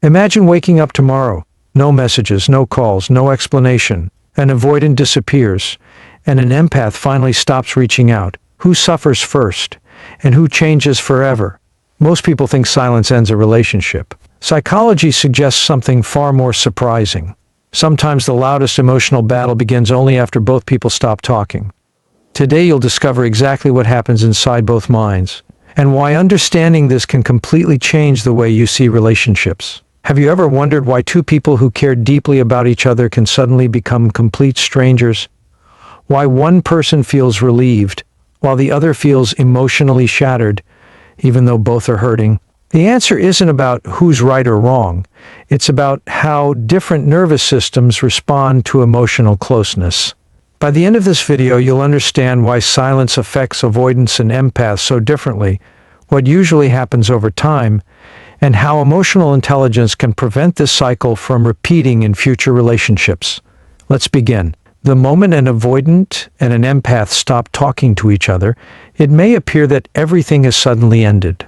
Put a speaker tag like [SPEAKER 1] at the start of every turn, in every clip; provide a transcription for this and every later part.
[SPEAKER 1] Imagine waking up tomorrow. No messages, no calls, no explanation. An avoidant disappears, and an empath finally stops reaching out. Who suffers first? And who changes forever? Most people think silence ends a relationship. Psychology suggests something far more surprising. Sometimes the loudest emotional battle begins only after both people stop talking. Today you'll discover exactly what happens inside both minds, and why understanding this can completely change the way you see relationships. Have you ever wondered why two people who care deeply about each other can suddenly become complete strangers? Why one person feels relieved, while the other feels emotionally shattered, even though both are hurting? The answer isn't about who's right or wrong. It's about how different nervous systems respond to emotional closeness. By the end of this video, you'll understand why silence affects avoidants and empaths so differently, what usually happens over time, and how emotional intelligence can prevent this cycle from repeating in future relationships. Let's begin. The moment an avoidant and an empath stop talking to each other, it may appear that everything has suddenly ended.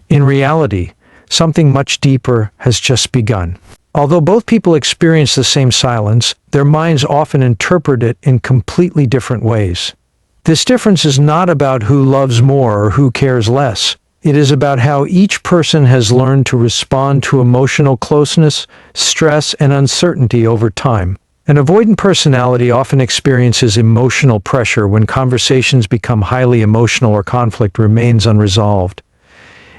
[SPEAKER 1] In reality, something much deeper has just begun. Although both people experience the same silence, their minds often interpret it in completely different ways. This difference is not about who loves more or who cares less. It is about how each person has learned to respond to emotional closeness, stress, and uncertainty over time. An avoidant personality often experiences emotional pressure when conversations become highly emotional or conflict remains unresolved.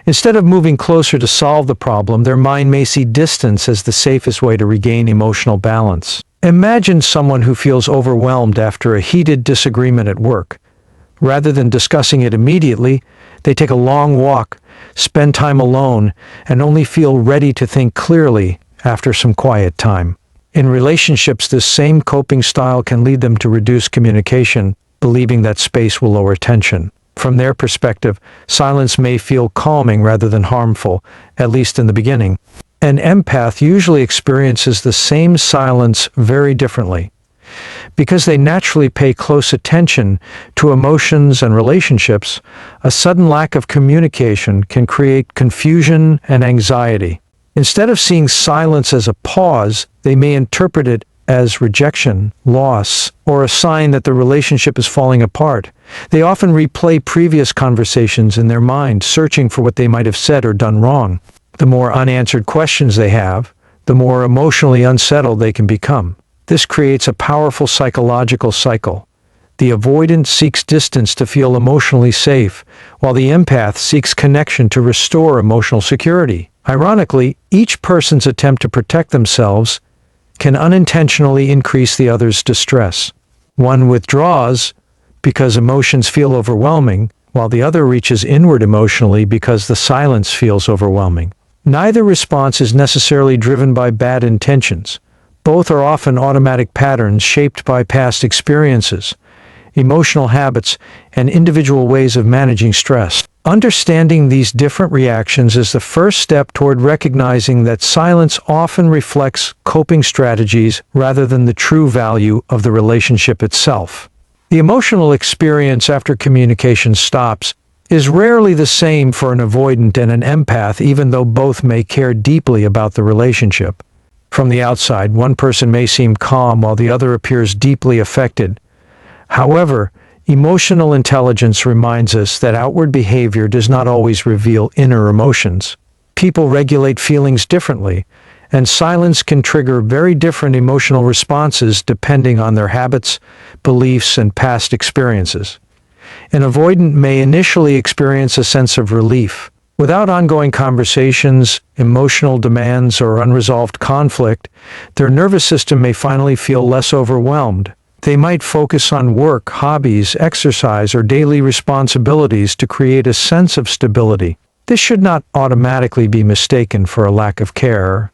[SPEAKER 1] Instead of moving closer to solve the problem, their mind may see distance as the safest way to regain emotional balance. Imagine someone who feels overwhelmed after a heated disagreement at work. Rather than discussing it immediately, they take a long walk, spend time alone, and only feel ready to think clearly after some quiet time. In relationships, this same coping style can lead them to reduce communication, believing that space will lower tension. From their perspective, silence may feel calming rather than harmful, at least in the beginning. An empath usually experiences the same silence very differently. Because they naturally pay close attention to emotions and relationships, a sudden lack of communication can create confusion and anxiety. Instead of seeing silence as a pause, they may interpret it as rejection, loss, or a sign that the relationship is falling apart. They often replay previous conversations in their mind, searching for what they might have said or done wrong. The more unanswered questions they have, the more emotionally unsettled they can become. This creates a powerful psychological cycle. The avoidant seeks distance to feel emotionally safe, while the empath seeks connection to restore emotional security. Ironically, each person's attempt to protect themselves can unintentionally increase the other's distress. One withdraws because emotions feel overwhelming, while the other reaches inward emotionally because the silence feels overwhelming. Neither response is necessarily driven by bad intentions. Both are often automatic patterns shaped by past experiences, emotional habits, and individual ways of managing stress. Understanding these different reactions is the first step toward recognizing that silence often reflects coping strategies rather than the true value of the relationship itself. The emotional experience after communication stops is rarely the same for an avoidant and an empath, even though both may care deeply about the relationship. From the outside, one person may seem calm while the other appears deeply affected. However, emotional intelligence reminds us that outward behavior does not always reveal inner emotions. People regulate feelings differently, and silence can trigger very different emotional responses depending on their habits, beliefs, and past experiences. An avoidant may initially experience a sense of relief. Without ongoing conversations, emotional demands, or unresolved conflict, their nervous system may finally feel less overwhelmed. They might focus on work, hobbies, exercise, or daily responsibilities to create a sense of stability. This should not automatically be mistaken for a lack of care.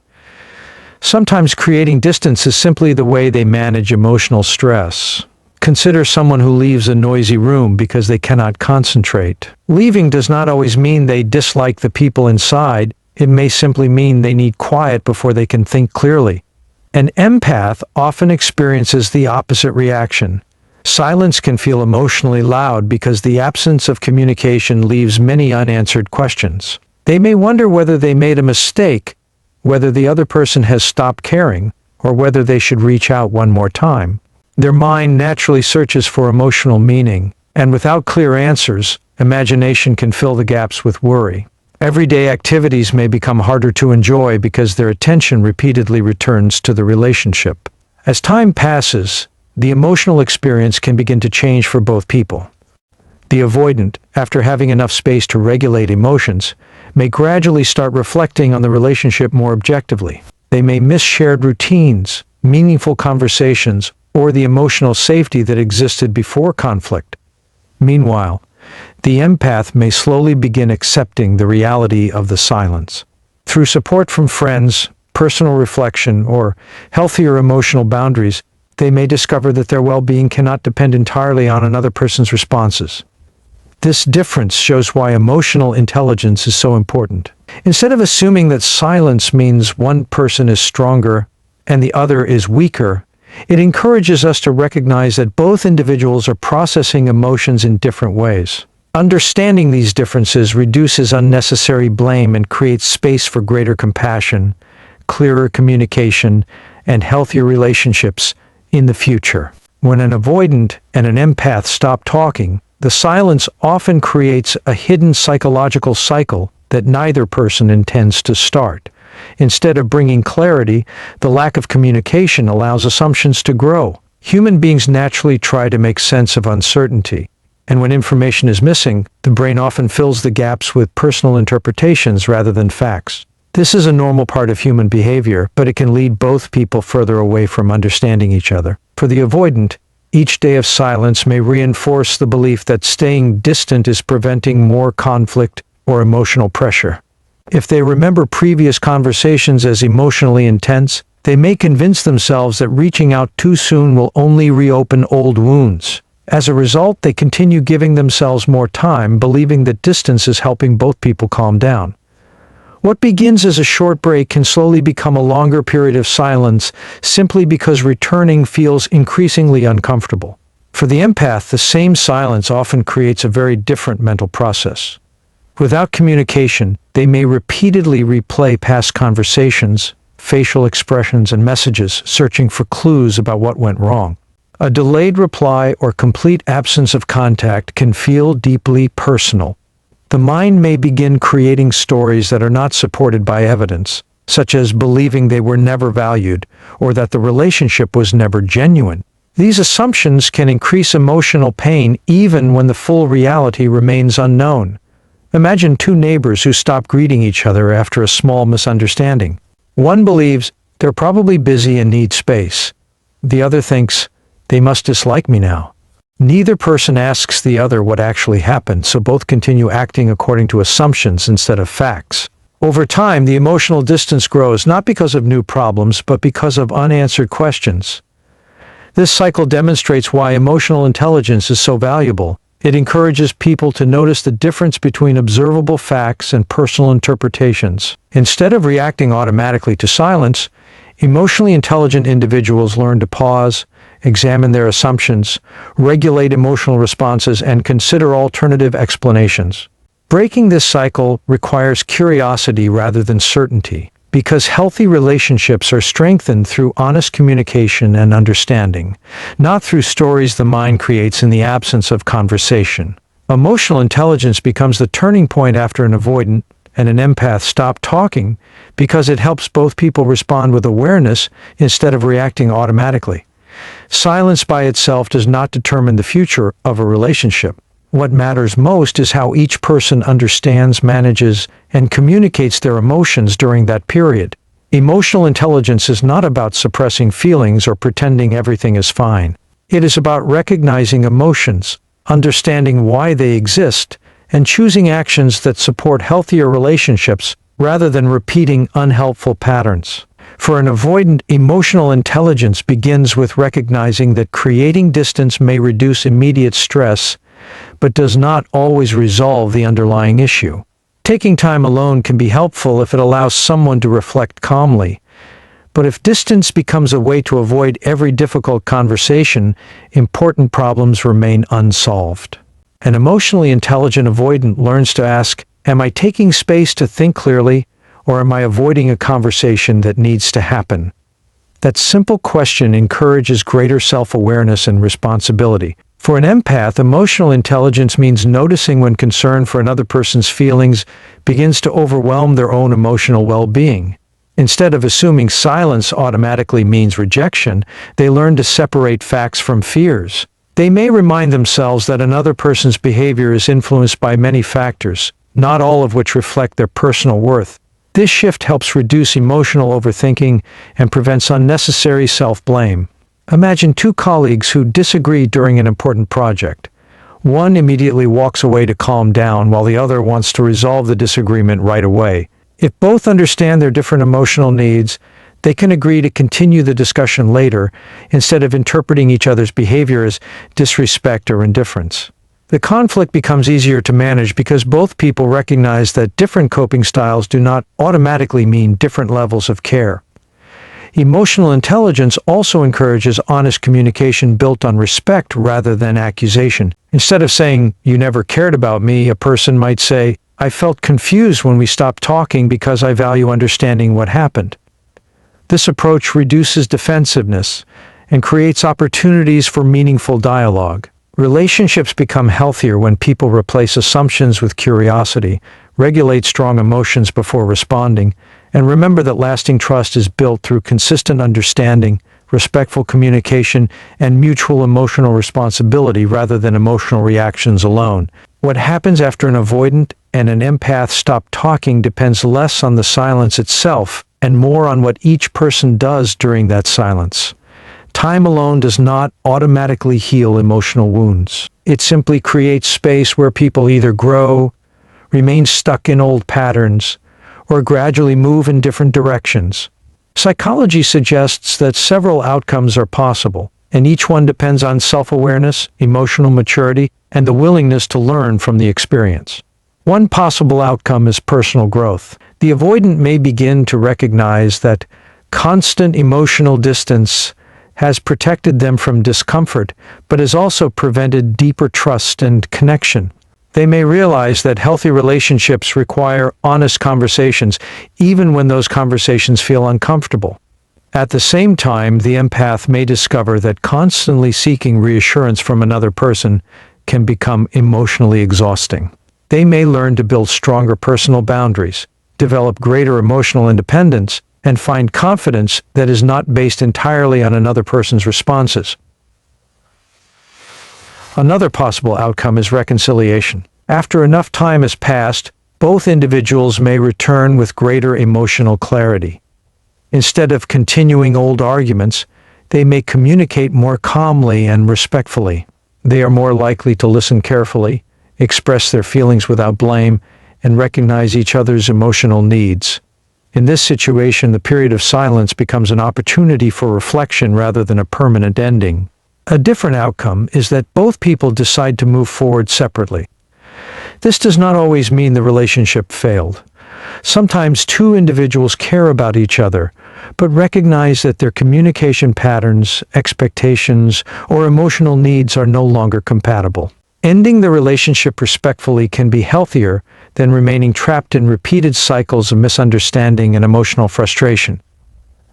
[SPEAKER 1] Sometimes creating distance is simply the way they manage emotional stress. Consider someone who leaves a noisy room because they cannot concentrate. Leaving does not always mean they dislike the people inside. It may simply mean they need quiet before they can think clearly. An empath often experiences the opposite reaction. Silence can feel emotionally loud because the absence of communication leaves many unanswered questions. They may wonder whether they made a mistake, whether the other person has stopped caring or whether they should reach out one more time. Their mind naturally searches for emotional meaning, and without clear answers, imagination can fill the gaps with worry. Everyday activities may become harder to enjoy because their attention repeatedly returns to the relationship. As time passes, the emotional experience can begin to change for both people. The avoidant, after having enough space to regulate emotions, may gradually start reflecting on the relationship more objectively. They may miss shared routines, meaningful conversations, or the emotional safety that existed before conflict. Meanwhile, the empath may slowly begin accepting the reality of the silence. Through support from friends, personal reflection, or healthier emotional boundaries, they may discover that their well-being cannot depend entirely on another person's responses. This difference shows why emotional intelligence is so important. Instead of assuming that silence means one person is stronger and the other is weaker, it encourages us to recognize that both individuals are processing emotions in different ways. Understanding these differences reduces unnecessary blame and creates space for greater compassion, clearer communication, and healthier relationships in the future. When an avoidant and an empath stop talking, the silence often creates a hidden psychological cycle that neither person intends to start. Instead of bringing clarity, the lack of communication allows assumptions to grow. Human beings naturally try to make sense of uncertainty, and when information is missing, the brain often fills the gaps with personal interpretations rather than facts. This is a normal part of human behavior, but it can lead both people further away from understanding each other. For the avoidant, each day of silence may reinforce the belief that staying distant is preventing more conflict or emotional pressure. If they remember previous conversations as emotionally intense, they may convince themselves that reaching out too soon will only reopen old wounds. As a result, they continue giving themselves more time, believing that distance is helping both people calm down. What begins as a short break can slowly become a longer period of silence simply because returning feels increasingly uncomfortable. For the empath, the same silence often creates a very different mental process. Without communication, they may repeatedly replay past conversations, facial expressions, and messages, searching for clues about what went wrong. A delayed reply or complete absence of contact can feel deeply personal. The mind may begin creating stories that are not supported by evidence, such as believing they were never valued or that the relationship was never genuine. These assumptions can increase emotional pain even when the full reality remains unknown. Imagine two neighbors who stop greeting each other after a small misunderstanding. One believes they're probably busy and need space. The other thinks, they must dislike me now. Neither person asks the other what actually happened, so both continue acting according to assumptions instead of facts. Over time, the emotional distance grows not because of new problems, but because of unanswered questions. This cycle demonstrates why emotional intelligence is so valuable. It encourages people to notice the difference between observable facts and personal interpretations. Instead of reacting automatically to silence, emotionally intelligent individuals learn to pause, examine their assumptions, regulate emotional responses, and consider alternative explanations. Breaking this cycle requires curiosity rather than certainty, because healthy relationships are strengthened through honest communication and understanding, not through stories the mind creates in the absence of conversation. Emotional intelligence becomes the turning point after an avoidant and an empath stop talking because it helps both people respond with awareness instead of reacting automatically. Silence by itself does not determine the future of a relationship. What matters most is how each person understands, manages, and communicates their emotions during that period. Emotional intelligence is not about suppressing feelings or pretending everything is fine. It is about recognizing emotions, understanding why they exist, and choosing actions that support healthier relationships rather than repeating unhelpful patterns. For an avoidant, emotional intelligence begins with recognizing that creating distance may reduce immediate stress, but does not always resolve the underlying issue. Taking time alone can be helpful if it allows someone to reflect calmly, but if distance becomes a way to avoid every difficult conversation, important problems remain unsolved. An emotionally intelligent avoidant learns to ask, "Am I taking space to think clearly, or am I avoiding a conversation that needs to happen? That simple question encourages greater self-awareness and responsibility. For an empath, emotional intelligence means noticing when concern for another person's feelings begins to overwhelm their own emotional well-being. Instead of assuming silence automatically means rejection, they learn to separate facts from fears. They may remind themselves that another person's behavior is influenced by many factors, not all of which reflect their personal worth. This shift helps reduce emotional overthinking and prevents unnecessary self-blame. Imagine two colleagues who disagree during an important project. One immediately walks away to calm down while the other wants to resolve the disagreement right away. If both understand their different emotional needs, they can agree to continue the discussion later instead of interpreting each other's behavior as disrespect or indifference. The conflict becomes easier to manage because both people recognize that different coping styles do not automatically mean different levels of care. Emotional intelligence also encourages honest communication built on respect rather than accusation. Instead of saying, "You never cared about me," a person might say, "I felt confused when we stopped talking because I value understanding what happened." This approach reduces defensiveness and creates opportunities for meaningful dialogue. Relationships become healthier when people replace assumptions with curiosity, regulate strong emotions before responding, and remember that lasting trust is built through consistent understanding, respectful communication, and mutual emotional responsibility rather than emotional reactions alone. What happens after an avoidant and an empath stop talking depends less on the silence itself and more on what each person does during that silence. Time alone does not automatically heal emotional wounds. It simply creates space where people either grow, remain stuck in old patterns, or gradually move in different directions. Psychology suggests that several outcomes are possible, and each one depends on self-awareness, emotional maturity, and the willingness to learn from the experience. One possible outcome is personal growth. The avoidant may begin to recognize that constant emotional distance has protected them from discomfort, but has also prevented deeper trust and connection. They may realize that healthy relationships require honest conversations, even when those conversations feel uncomfortable. At the same time, the empath may discover that constantly seeking reassurance from another person can become emotionally exhausting. They may learn to build stronger personal boundaries, develop greater emotional independence, and find confidence that is not based entirely on another person's responses. Another possible outcome is reconciliation. After enough time has passed, both individuals may return with greater emotional clarity. Instead of continuing old arguments, they may communicate more calmly and respectfully. They are more likely to listen carefully, express their feelings without blame, and recognize each other's emotional needs. In this situation, the period of silence becomes an opportunity for reflection rather than a permanent ending. A different outcome is that both people decide to move forward separately. This does not always mean the relationship failed. Sometimes two individuals care about each other, but recognize that their communication patterns, expectations, or emotional needs are no longer compatible. Ending the relationship respectfully can be healthier than remaining trapped in repeated cycles of misunderstanding and emotional frustration.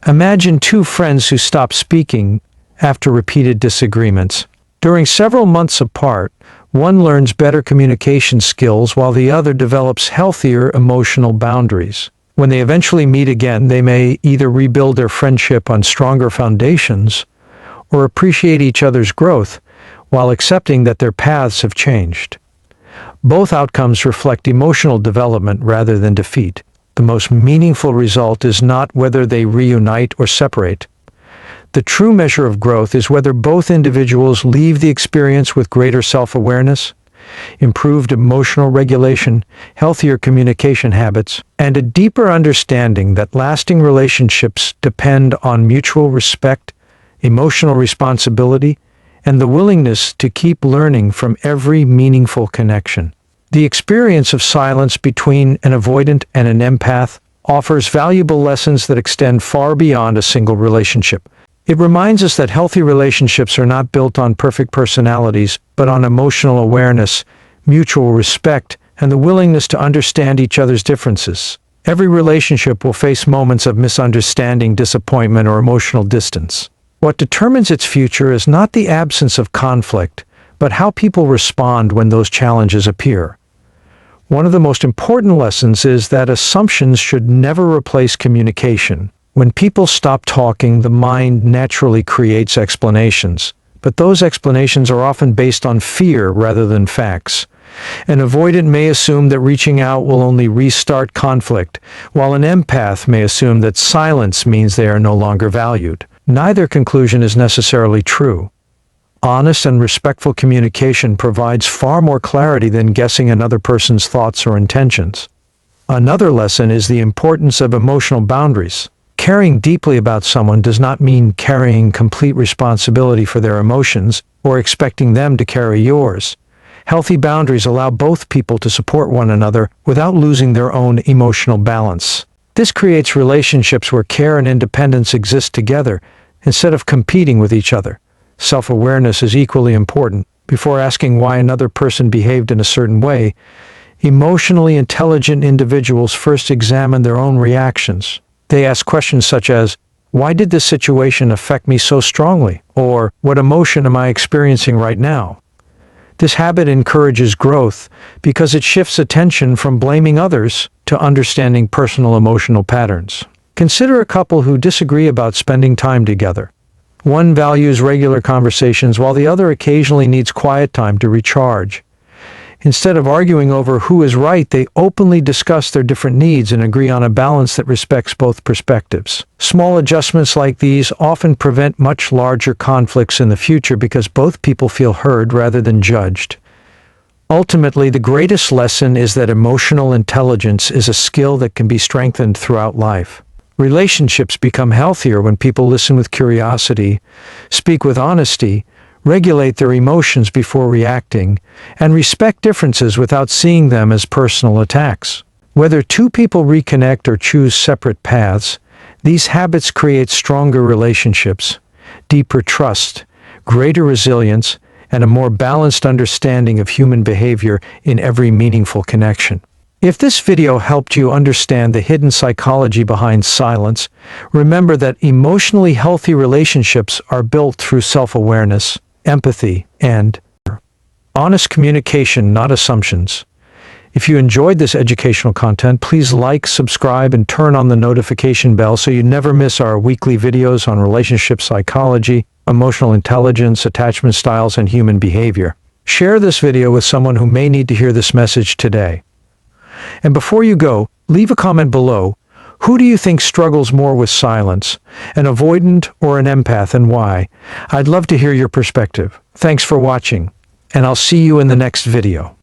[SPEAKER 1] Imagine two friends who stop speaking after repeated disagreements. During several months apart, one learns better communication skills while the other develops healthier emotional boundaries. When they eventually meet again, they may either rebuild their friendship on stronger foundations or appreciate each other's growth while accepting that their paths have changed. Both outcomes reflect emotional development rather than defeat. The most meaningful result is not whether they reunite or separate. The true measure of growth is whether both individuals leave the experience with greater self-awareness, improved emotional regulation, healthier communication habits, and a deeper understanding that lasting relationships depend on mutual respect, emotional responsibility, and the willingness to keep learning from every meaningful connection. The experience of silence between an avoidant and an empath offers valuable lessons that extend far beyond a single relationship. It reminds us that healthy relationships are not built on perfect personalities, but on emotional awareness, mutual respect, and the willingness to understand each other's differences. Every relationship will face moments of misunderstanding, disappointment, or emotional distance. What determines its future is not the absence of conflict, but how people respond when those challenges appear. One of the most important lessons is that assumptions should never replace communication. When people stop talking, the mind naturally creates explanations, but those explanations are often based on fear rather than facts. An avoidant may assume that reaching out will only restart conflict, while an empath may assume that silence means they are no longer valued. Neither conclusion is necessarily true. Honest and respectful communication provides far more clarity than guessing another person's thoughts or intentions. Another lesson is the importance of emotional boundaries. Caring deeply about someone does not mean carrying complete responsibility for their emotions or expecting them to carry yours. Healthy boundaries allow both people to support one another without losing their own emotional balance. This creates relationships where care and independence exist together instead of competing with each other. Self-awareness is equally important. Before asking why another person behaved in a certain way, emotionally intelligent individuals first examine their own reactions. They ask questions such as, "Why did this situation affect me so strongly?" Or, "What emotion am I experiencing right now?" This habit encourages growth because it shifts attention from blaming others to understanding personal emotional patterns. Consider a couple who disagree about spending time together. One values regular conversations while the other occasionally needs quiet time to recharge. Instead of arguing over who is right, they openly discuss their different needs and agree on a balance that respects both perspectives. Small adjustments like these often prevent much larger conflicts in the future because both people feel heard rather than judged. Ultimately, the greatest lesson is that emotional intelligence is a skill that can be strengthened throughout life. Relationships become healthier when people listen with curiosity, speak with honesty, regulate their emotions before reacting, and respect differences without seeing them as personal attacks. Whether two people reconnect or choose separate paths, these habits create stronger relationships, deeper trust, greater resilience, and a more balanced understanding of human behavior in every meaningful connection. If this video helped you understand the hidden psychology behind silence, remember that emotionally healthy relationships are built through self-awareness, empathy, and honest communication, not assumptions. If you enjoyed this educational content, please like, subscribe, and turn on the notification bell so you never miss our weekly videos on relationship psychology, emotional intelligence, attachment styles, and human behavior. Share this video with someone who may need to hear this message today. And before you go, leave a comment below. Who do you think struggles more with silence, an avoidant or an empath, and why? I'd love to hear your perspective. Thanks for watching, and I'll see you in the next video.